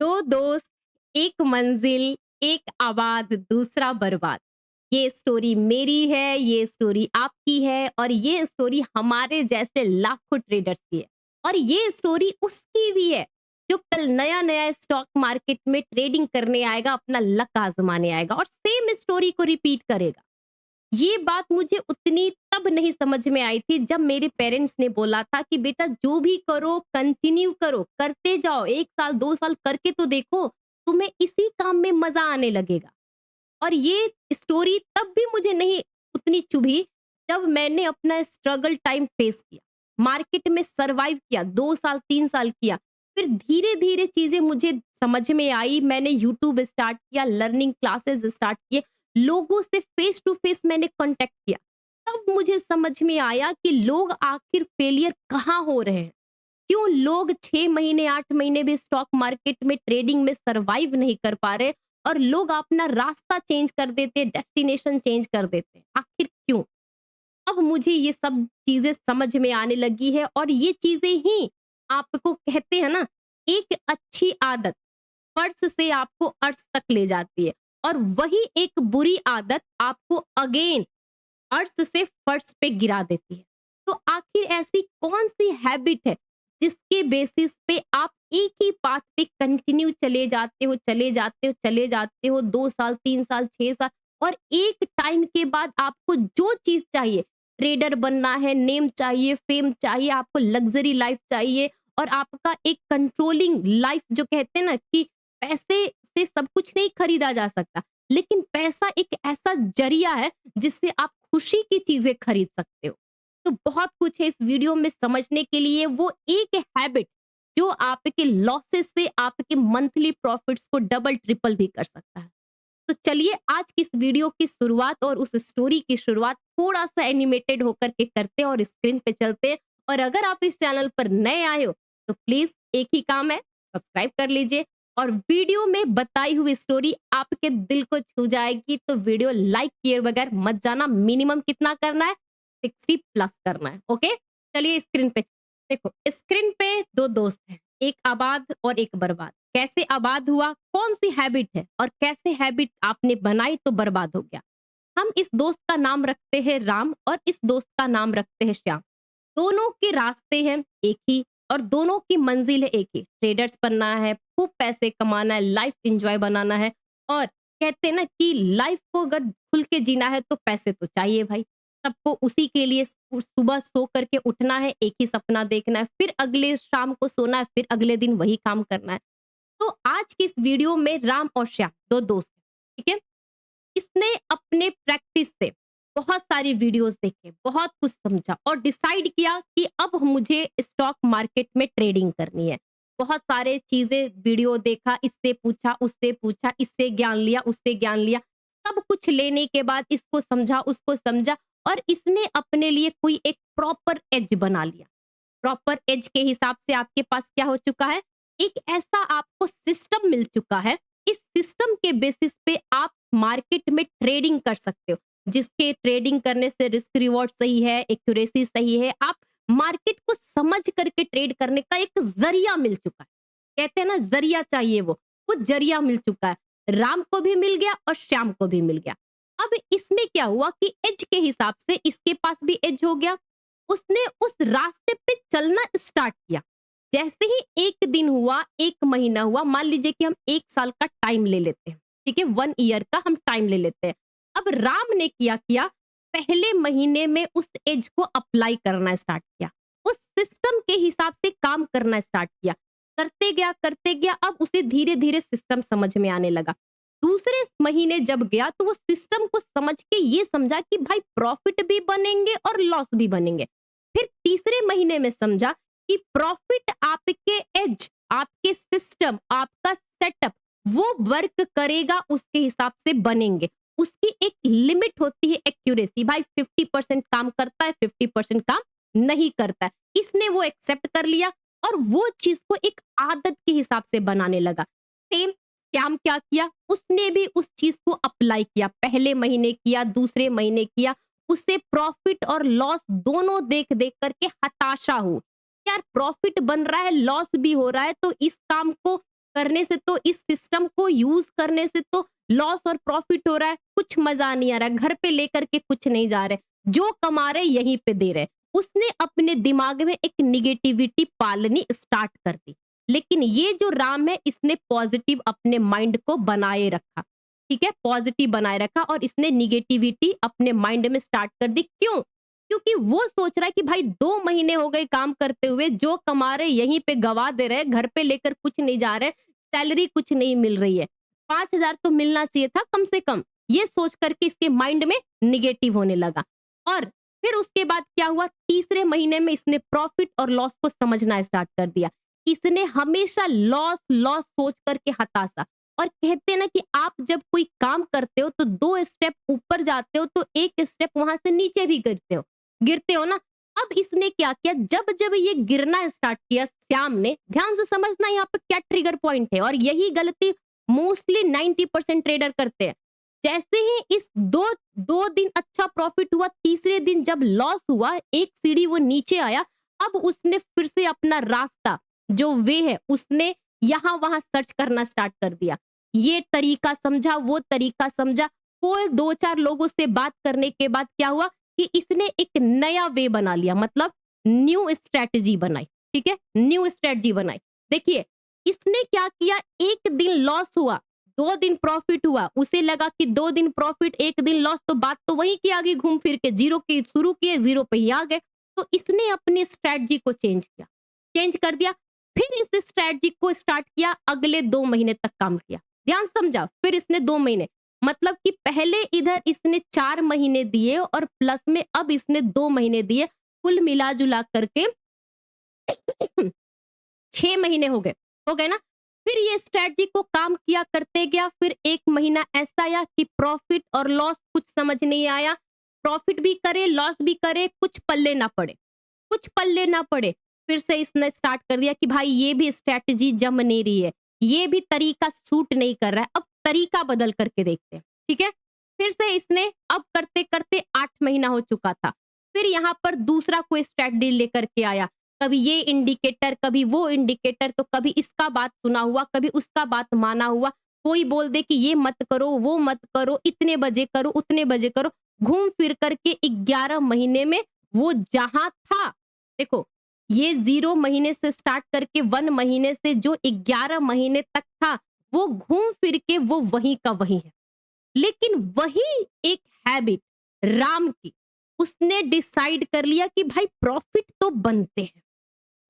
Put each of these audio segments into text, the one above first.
दो दोस्त, एक मंजिल, एक आबाद, दूसरा बर्बाद। ये स्टोरी मेरी है, ये स्टोरी आपकी है और ये स्टोरी हमारे जैसे लाखों ट्रेडर्स की है। और ये स्टोरी उसकी भी है, जो कल नया-नया स्टॉक मार्केट में ट्रेडिंग करने आएगा, अपना लक आज़माने आएगा और सेम स्टोरी को रिपीट करेगा। ये बात मुझे उतनी तब नहीं समझ में आई थी जब मेरे पेरेंट्स ने बोला था कि बेटा जो भी करो कंटिन्यू करो, करते जाओ, 1 साल 2 साल करके तो देखो, तुम्हें इसी काम में मज़ा आने लगेगा। और ये स्टोरी तब भी मुझे नहीं उतनी चुभी जब मैंने अपना स्ट्रगल टाइम फेस किया। मार्केट में सर्वाइव किया, 2 साल 3 साल किया। फिर धीरे-धीरे चीज़ें मुझे समझ में आई, मैंने यूट्यूब स्टार्ट किया, लर्निंग क्लासेस स्टार्ट किए, लोगों से फेस टू फेस मैंने कॉन्टैक्ट किया। तब मुझे समझ में आया कि लोग आखिर फेलियर कहाँ हो रहे हैं। क्यों लोग 6 महीने 8 महीने भी स्टॉक मार्केट में ट्रेडिंग में सर्वाइव नहीं कर पा रहे और लोग अपना रास्ता चेंज कर देते, डेस्टिनेशन चेंज कर देते हैं। आखिर क्यों? अब मुझे ये सब चीज़ें समझ में आने लगी है और ये चीज़ें ही आपको कहते हैं ना, एक अच्छी आदत फर्श से आपको अर्श तक ले जाती है और वही एक बुरी आदत आपको अगेन अर्श से फर्श पे गिरा देती है। तो आखिर ऐसी कौन-सी हैबिट है जिसके बेसिस पे आप एक ही पाथ पे कंटिन्यू चले जाते हो, चले जाते हो, चले जाते हो 2 साल, 3 साल, 6 साल और एक टाइम के बाद आपको जो चीज़ चाहिए, ट्रेडर बनना है, नेम चाहिए, फेम चाहिए, आपको लग्ज़री लाइफ़ चाहिए और आपका एक कंट्रोलिंग लाइफ़ जो कहते हैं ना कि पैसे से सब कुछ नहीं खरीदा जा सकता, लेकिन पैसा एक ऐसा ज़रिया है जिससे आप खुशी की चीज़ें खरीद सकते हो। तो बहुत कुछ है इस वीडियो में समझने के लिए, वो एक हैबिट जो आपके लॉसेस से आपके मंथली प्रॉफिट्स को डबल ट्रिपल भी कर सकता है। तो चलिए आज की इस वीडियो की शुरुआत और उस स्टोरी की शुरुआत थोड़ा-सा एनिमेटेड होकर के करते हैं और स्क्रीन पे चलते हैं और अगर आप इस चैनल पर नए आए हो, तो प्लीज़ एक ही काम है, सब्सक्राइब कर लीजिए और वीडियो में बताई हुई स्टोरी आपके दिल को छू जाएगी, तो वीडियो लाइक किए बगैर मत जाना। मिनिमम कितना करना है? 60 प्लस करना है, ओके? चलिए स्क्रीन पे देखो, स्क्रीन पे 2 दोस्त हैं, एक आबाद और एक बर्बाद। कैसे आबाद हुआ? कौन-सी हैबिट है और कैसे हैबिट आपने बनाई तो बर्बाद हो गया? हम इस दोस्त का नाम रखते हैं राम और इस दोस्त का नाम रखते हैं श्याम। दोनों के रास्ते हैं एक ही और दोनों की मंजिल है एक ही, ट्रेडर्स बनना है, खूब पैसे कमाना है, लाइफ एन्जॉय बनाना है और कहते हैं ना कि लाइफ को अगर खुल के जीना है तो पैसे तो चाहिए भाई। सबको उसी के लिए सुबह सो करके उठना है, एक ही सपना देखना है, फिर अगले शाम को सोना है, फिर अगले दिन वही काम करना है। तो आज की इस वीडियो में राम और श्याम 2 दोस्त हैं, ठीक है? इसने अपने प्रैक्टिस से बहुत सारी वीडियोस देखे, बहुत कुछ समझा और डिसाइड किया कि अब मुझे स्टॉक मार्केट में ट्रेडिंग करनी है। बहुत सारे चीज़ें वीडियो देखा, इससे पूछा, इससे ज्ञान लिया, उससे ज्ञान लिया। सब कुछ लेने के बाद इसको समझा, उसको समझा और इसने अपने लिए कोई एक प्रॉपर एज बना लिया। प्रॉपर एज के हिसाब से आपके पास क्या हो चुका है? एक ऐसा आपको सिस्टम मिल चुका है, इस सिस्टम के बेसिस पे आप मार्केट में ट्रेडिंग कर सकते हो, जिसके ट्रेडिंग करने से रिस्क रिवॉर्ड सही है, एक्यूरेसी सही है, आप मार्केट को समझ करके ट्रेड करने का एक ज़रिया मिल चुका है। कहते हैं ना ज़रिया चाहिए वो ज़रिया मिल चुका है। राम को भी मिल गया और श्याम को भी मिल गया। अब इसमें क्या हुआ कि एज के हिसाब से इसके पास भी एज हो गया, उसने उस रास्ते पे चलना स्टार्ट किया। जैसे ही 1 दिन हुआ, 1 महीना हुआ, मान लीजिए कि हम 1 साल का टाइम ले लेते हैं, ठीक है? 1 ईयर का हम टाइम ले लेते हैं। अब राम ने क्या किया, पहले महीने में उस एज को अप्लाई करना स्टार्ट किया। उस सिस्टम के हिसाब से काम करना स्टार्ट किया। करते गया, अब उसे धीरे-धीरे सिस्टम समझ में आने लगा। दूसरे महीने जब गया तो वो सिस्टम को समझ के ये समझा कि भाई प्रॉफिट भी बनेंगे और लॉस भी बनेंगे। फिर तीसरे महीने में समझा कि प्रॉफिट आपके एज, आपके सिस्टम, आपका सेटअप वो वर्क करेगा उसके हिसाब से बनेंगे। उसकी एक लिमिट होती है एक्यूरेसी, भाई 50% काम करता है, 50% काम नहीं करता है। इसने वो एक्सेप्ट कर लिया और वो चीज़ को एक आदत के हिसाब से बनाने लगा। सेम श्याम क्या किया? उसने भी उस चीज़ को अप्लाई किया। पहले महीने किया, दूसरे महीने किया, उससे प्रॉफिट और लॉस दोनों देख-देख करके हताशा हो। यार प्रॉफिट बन रहा है, लॉस भी हो रहा है, तो इस काम को करने से तो इस सिस्टम को यूज़ करने से तो लॉस और प्रॉफिट हो रहा है, कुछ मज़ा नहीं आ रहा है, घर पे लेकर के कुछ नहीं जा रहे, जो कमा रहे यहीं पे दे रहे। उसने अपने दिमाग में एक नेगेटिविटी पालनी स्टार्ट कर दी। लेकिन ये जो राम है इसने पॉजिटिव अपने माइंड को बनाए रखा, ठीक है? पॉजिटिव बनाए रखा और इसने नेगेटिविटी अपने माइंड में स्टार्ट कर दी। क्यों? क्योंकि वो सोच रहा है कि भाई 2 महीने हो गए काम करते हुए, जो कमा रहे यहीं पे गँवा दे रहे, घर पे लेकर कुछ नहीं जा रहे, सैलरी कुछ नहीं मिल रही है। 5,000 तो मिलना चाहिए था कम से कम। ये सोच करके इसके माइंड में नेगेटिव होने लगा। और फिर उसके बाद क्या हुआ, तीसरे महीने में इसने प्रॉफिट और लॉस को समझना स्टार्ट कर दिया। इसने हमेशा लॉस, लॉस सोच करके हताशा। और कहते हैं ना कि आप जब कोई काम करते हो तो 2 स्टेप ऊपर जाते हो तो 1 स्टेप वहां से नीचे भी गिरते हो ना। अब इसने क्या किया, जब जब ये गिरना स्टार्ट किया श्याम ने, ध्यान से समझना यहाँ पे क्या ट्रिगर पॉइंट है, और यही गलती मोस्टली 90% ट्रेडर करते हैं। जैसे ही इस दो दो दिन अच्छा प्रॉफिट हुआ, तीसरे दिन जब लॉस हुआ, एक सीढ़ी वो नीचे आया, अब उसने फिर से अपना रास्ता जो वे है उसने यहाँ वहां सर्च करना स्टार्ट कर दिया। ये तरीका समझा, वो तरीका समझा, कोई 2-4 लोगों से बात करने के बाद क्या हुआ कि इसने एक नया वे बना लिया, मतलब न्यू स्ट्रेटजी बनाई, ठीक है? न्यू स्ट्रेटजी बनाई। देखिए, इसने क्या किया, 1 दिन लॉस हुआ, 2 दिन प्रॉफिट हुआ, उसे लगा कि 2 दिन प्रॉफिट, 1 दिन लॉस, तो बात तो वही की आ गई घूम फिर के, जीरो की शुरू किए, जीरो पे ही आ गए। तो इसने अपनी स्ट्रेटजी को चेंज किया, चेंज कर दिया। फिर इस स्ट्रेटजी को स्टार्ट किया, अगले 2 महीने तक काम किया। ध्यान से समझा, फिर इसने 2 महीने, मतलब कि पहले इधर इसने 4 महीने दिए और प्लस में अब इसने 2 महीने दिए, कुल मिला-जुला करके 6 महीने हो गए ना? फिर ये स्ट्रैटेजी को काम किया करते गया, फिर 1 महीना ऐसा आया कि प्रॉफिट और लॉस कुछ समझ नहीं आया, प्रॉफिट भी करे, लॉस भी करे, कुछ पल्ले ना पड़े, कुछ पल्ले ना पड़े। फिर से इसने स्टार्ट कर दिया कि भाई ये भी स्ट्रैटेजी जम नहीं रही है, ये भी तरीका सूट नहीं कर रहा है, अब तरीका बदल करके देखते हैं, ठीक है? फिर से इसने अब करते-करते 8 महीना हो चुका था। फिर यहाँ पर दूसरा कोई स्ट्रैटेजी लेकर के आया, कभी ये इंडिकेटर, कभी वो इंडिकेटर, तो कभी इसका बात सुना हुआ, कभी उसका बात माना हुआ। कोई बोल दे कि ये मत करो, वो मत करो, इतने बजे करो, उतने बजे करो। घूम फिर करके 11 महीने में वो जहां था, देखो, ये 0 महीने से स्टार्ट करके 1 महीने से जो 11 महीने तक था, वो घूम फिर के वो वहीं का वहीं है। लेकिन वही एक हैबिट राम की, उसने डिसाइड कर लिया कि भाई प्रॉफिट तो बनते हैं,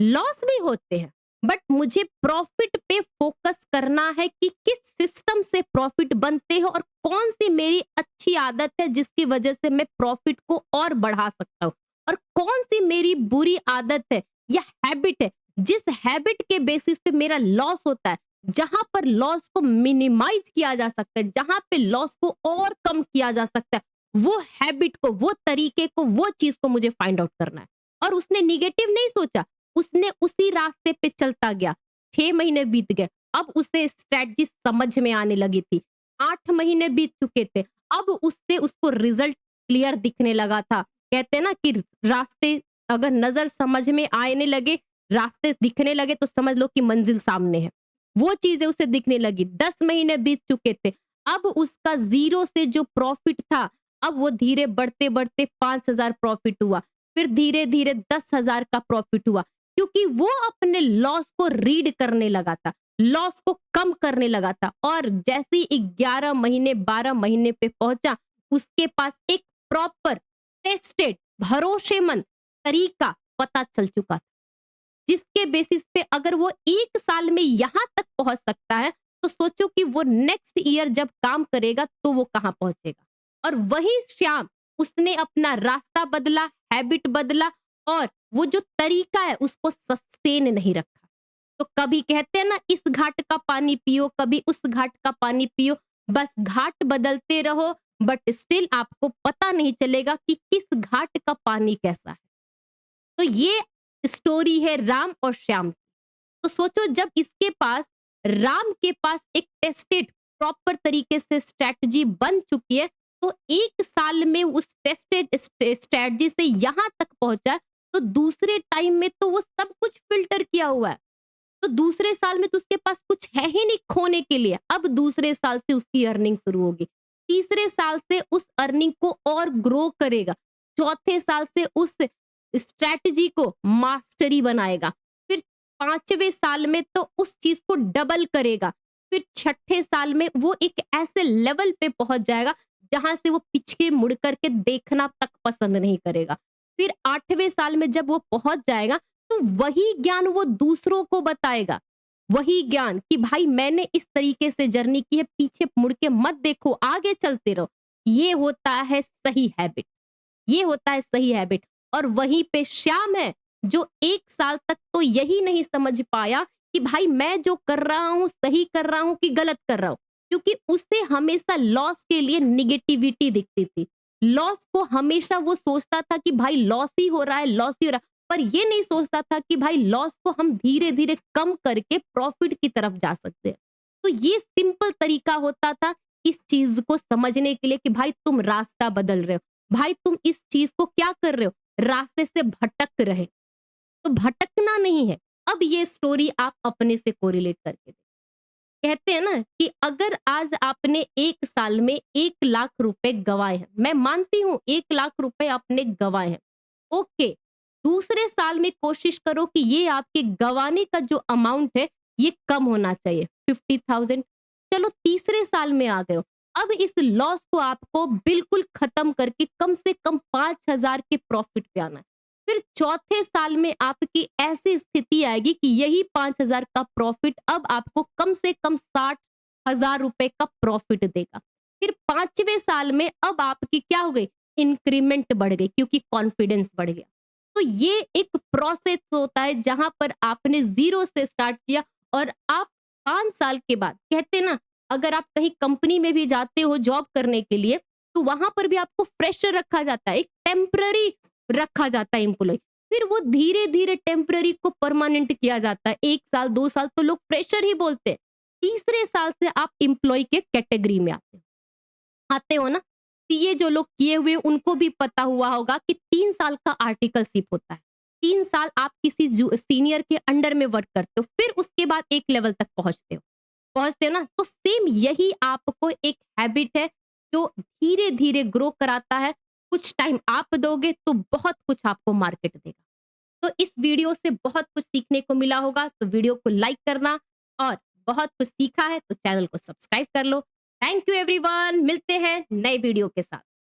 लॉस भी होते हैं, बट मुझे प्रॉफिट पे फोकस करना है कि किस सिस्टम से प्रॉफिट बनते हैं और कौन सी मेरी अच्छी आदत है जिसकी वजह से मैं प्रॉफिट को और बढ़ा सकता हूँ, और कौन सी मेरी बुरी आदत है या हैबिट है जिस हैबिट के बेसिस पे मेरा लॉस होता है, जहां पर लॉस को मिनिमाइज किया जा सकता है, जहां पे लॉस को और कम किया जा सकता है, वो हैबिट को, वो तरीके को, वो चीज को मुझे फाइंड आउट करना है। और उसने निगेटिव नहीं सोचा, उसने उसी रास्ते पे चलता गया। 6 महीने बीत गए, अब उसे स्ट्रेटजी समझ में आने लगी थी। 8 महीने बीत चुके थे, अब उससे उसको रिजल्ट क्लियर दिखने लगा था। कहते हैं ना कि रास्ते अगर नजर समझ में आने लगे, रास्ते दिखने लगे, तो समझ लो कि मंजिल सामने है। वो चीजें उसे दिखने लगी। 10 महीने बीत चुके थे, अब उसका 0 से जो प्रॉफिट था, अब वो धीरे बढ़ते-बढ़ते 5,000 प्रॉफिट हुआ, फिर धीरे-धीरे 10,000 का प्रॉफिट हुआ। क्योंकि वो अपने लॉस को रीड करने लगा था, लॉस को कम करने लगा था, और जैसे ही 11 महीने 12 महीने पे पहुंचा, उसके पास एक प्रॉपर टेस्टेड भरोसेमंद तरीका पता चल चुका था, जिसके बेसिस पे अगर वो 1 साल में यहां तक पहुंच सकता है, तो सोचो कि वो नेक्स्ट ईयर जब काम करेगा तो वो कहां पहुंचेगा। और वही श्याम, उसने अपना रास्ता बदला, हैबिट बदला, और वो जो तरीका है उसको सस्टेन नहीं रखा। तो कभी कहते हैं ना, इस घाट का पानी पियो, कभी उस घाट का पानी पियो, बस घाट बदलते रहो, बट स्टिल आपको पता नहीं चलेगा कि किस घाट का पानी कैसा है। तो ये स्टोरी है राम और श्याम की। तो सोचो, जब इसके पास, राम के पास एक टेस्टेड प्रॉपर तरीके से स्ट्रैटेजी बन चुकी है, तो 1 साल में उस टेस्टेड स्ट्रैटेजी से यहां तक पहुंचा, तो दूसरे टाइम में तो वो सब कुछ फिल्टर किया हुआ है। तो दूसरे साल में तो उसके पास कुछ है ही नहीं खोने के लिए। अब दूसरे साल से उसकी अर्निंग शुरू होगी। तीसरे साल से उस अर्निंग को और ग्रो करेगा। चौथे साल से उस स्ट्रैटेजी को मास्टरी बनाएगा। फिर 5वें साल में तो उस चीज़ को डबल करेगा। फिर छठे साल में वो एक ऐसे लेवल पे पहुँच जाएगा, जहाँ से वो पीछे मुड़ कर के देखना तक पसंद नहीं करेगा। फिर 8वें साल में जब वो पहुँच जाएगा, तो वही ज्ञान वो दूसरों को बताएगा। वही ज्ञान कि भाई मैंने इस तरीके से जर्नी की है, पीछे मुड़ के मत देखो, आगे चलते रहो। ये होता है सही हैबिट। ये होता है सही हैबिट। और वहीं पे श्याम है, जो 1 साल तक तो यही नहीं समझ पाया कि भाई मैं जो कर रहा हूँ सही कर रहा हूँ कि गलत कर रहा हूँ। क्योंकि उसे हमेशा लॉस के लिए नेगेटिविटी दिखती थी। लॉस को हमेशा वो सोचता था कि भाई लॉस ही हो रहा है, लॉस ही हो रहा है। पर ये नहीं सोचता था कि भाई लॉस को हम धीरे-धीरे कम करके प्रॉफिट की तरफ जा सकते हैं। तो ये सिंपल तरीका होता था इस चीज़ को समझने के लिए कि भाई तुम रास्ता बदल रहे हो। भाई तुम इस चीज़ को क्या कर रहे हो? रास्ते से भटक रहे। तो भटकना नहीं है। अब ये स्टोरी आप अपने से कोरिलेट करके देखिए। कहते हैं ना कि अगर आज आपने 1 साल में 1 लाख रुपए गँवाए हैं, मैं मानती हूँ 1 लाख रुपए आपने गँवाए हैं। ओके, दूसरे साल में कोशिश करो कि ये आपके गँवाने का जो अमाउंट है, ये कम होना चाहिए, 50,000। चलो तीसरे साल में आ गए हो, अब इस लॉस को आपको बिल्कुल खत्म करके कम से कम 5,000 के प्रॉफिट पे आना है। फिर चौथे साल में आपकी ऐसी स्थिति आएगी कि यही 5,000 का प्रॉफिट अब आपको कम से कम 60,000 रुपए का प्रॉफिट देगा। फिर 5वें साल में अब आपकी क्या हो गई? इंक्रीमेंट बढ़ गई क्योंकि कॉन्फिडेंस बढ़ गया। तो ये एक प्रोसेस होता है जहां पर आपने ज़ीरो से स्टार्ट किया और आप 5 साल के बाद कहते हैं ना, अगर आप कहीं कंपनी में भी जाते हो जॉब करने के लिए, तो वहां पर भी आपको फ्रेशर रखा जाता है, एक टेम्पररी रखा जाता है एम्प्लॉय। फिर वो धीरे-धीरे टेम्पररी को परमानेंट किया जाता है। 1 साल, 2 साल तो लोग फ्रेशर ही बोलते हैं। तीसरे साल से आप एम्प्लॉयी के कैटेगरी में आते हो ना? सीए जो लोग किए हुए उनको भी पता हुआ होगा कि 3 साल का आर्टिकलशिप होता है। 3 साल आप किसी सीनियर के अंडर में वर्क करते हो, फिर उसके बाद एक लेवल तक पहुँचते हो ना? तो सेम यही आपको एक हैबिट है जो धीरे-धीरे ग्रो कराता है। कुछ टाइम आप दोगे तो बहुत कुछ आपको मार्केट देगा। तो इस वीडियो से बहुत कुछ सीखने को मिला होगा, तो वीडियो को लाइक करना और बहुत कुछ सीखा है तो चैनल को सब्सक्राइब कर लो। थैंक यू एवरीवन, मिलते हैं नए वीडियो के साथ।